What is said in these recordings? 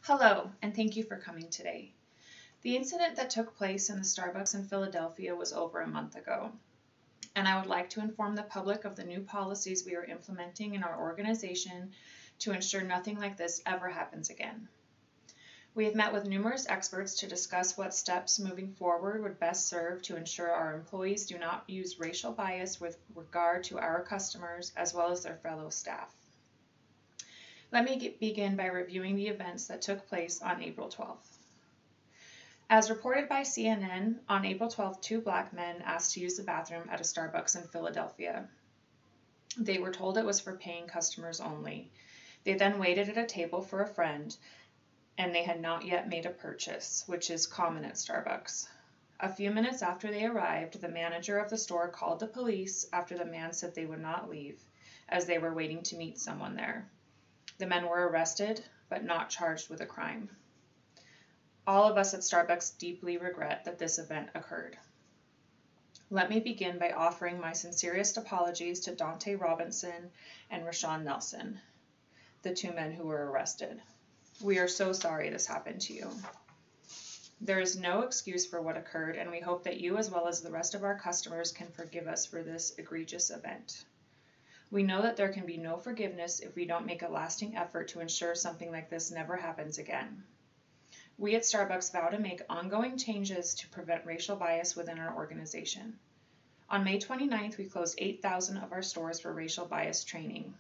Hello, and thank you for coming today. The incident that took place in the Starbucks in Philadelphia was over a month ago, and I would like to inform the public of the new policies we are implementing in our organization to ensure nothing like this ever happens again. We have met with numerous experts to discuss what steps moving forward would best serve to ensure our employees do not use racial bias with regard to our customers as well as their fellow staff. Let me begin by reviewing the events that took place on April 12th. As reported by CNN, on April 12th, two black men asked to use the bathroom at a Starbucks in Philadelphia. They were told it was for paying customers only. They then waited at a table for a friend, and they had not yet made a purchase, which is common at Starbucks. A few minutes after they arrived, the manager of the store called the police after the man said they would not leave, as they were waiting to meet someone there. The men were arrested, but not charged with a crime. All of us at Starbucks deeply regret that this event occurred. Let me begin by offering my sincerest apologies to Dante Robinson and Rashawn Nelson, the two men who were arrested. We are so sorry this happened to you. There is no excuse for what occurred, and we hope that you, as well as the rest of our customers, can forgive us for this egregious event. We know that there can be no forgiveness if we don't make a lasting effort to ensure something like this never happens again. We at Starbucks vow to make ongoing changes to prevent racial bias within our organization. On May 29th, we closed 8,000 of our stores for racial bias training.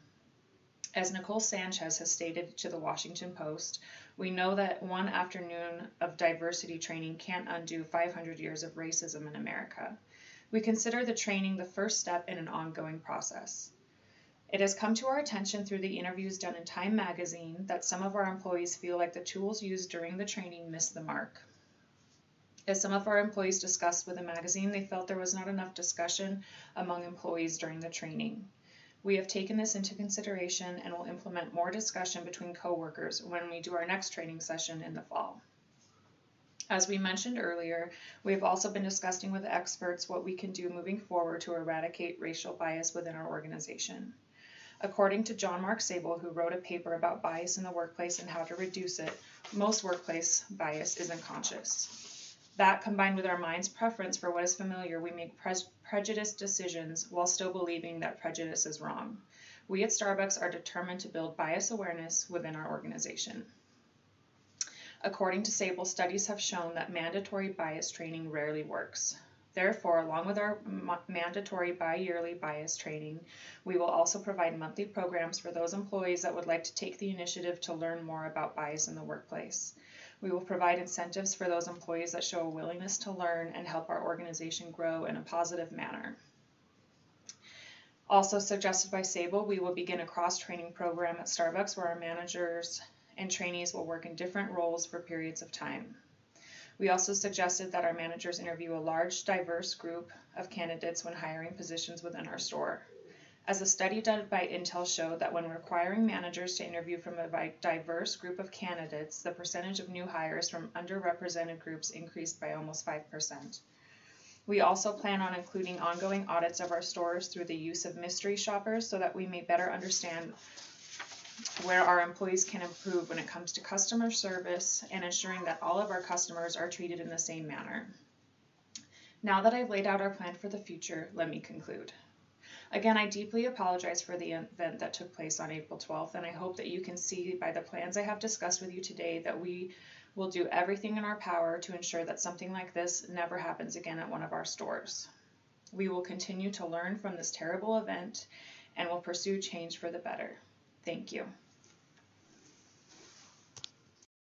As Nicole Sanchez has stated to the Washington Post, we know that one afternoon of diversity training can't undo 500 years of racism in America. We consider the training the first step in an ongoing process. It has come to our attention through the interviews done in Time magazine that some of our employees feel like the tools used during the training missed the mark. As some of our employees discussed with the magazine, they felt there was not enough discussion among employees during the training. We have taken this into consideration and will implement more discussion between coworkers when we do our next training session in the fall. As we mentioned earlier, we have also been discussing with experts what we can do moving forward to eradicate racial bias within our organization. According to John Mark Sable, who wrote a paper about bias in the workplace and how to reduce it, most workplace bias is unconscious. That, combined with our mind's preference for what is familiar, we make prejudiced decisions while still believing that prejudice is wrong. We at Starbucks are determined to build bias awareness within our organization. According to Sable, studies have shown that mandatory bias training rarely works. Therefore, along with our mandatory bi-yearly bias training, we will also provide monthly programs for those employees that would like to take the initiative to learn more about bias in the workplace. We will provide incentives for those employees that show a willingness to learn and help our organization grow in a positive manner. Also suggested by Sable, we will begin a cross-training program at Starbucks where our managers and trainees will work in different roles for periods of time. We also suggested that our managers interview a large, diverse group of candidates when hiring positions within our store. As a study done by Intel showed that when requiring managers to interview from a diverse group of candidates, the percentage of new hires from underrepresented groups increased by almost 5%. We also plan on including ongoing audits of our stores through the use of mystery shoppers so that we may better understand where our employees can improve when it comes to customer service and ensuring that all of our customers are treated in the same manner. Now that I've laid out our plan for the future, let me conclude. Again, I deeply apologize for the event that took place on April 12th, and I hope that you can see by the plans I have discussed with you today that we will do everything in our power to ensure that something like this never happens again at one of our stores. We will continue to learn from this terrible event and will pursue change for the better. Thank you.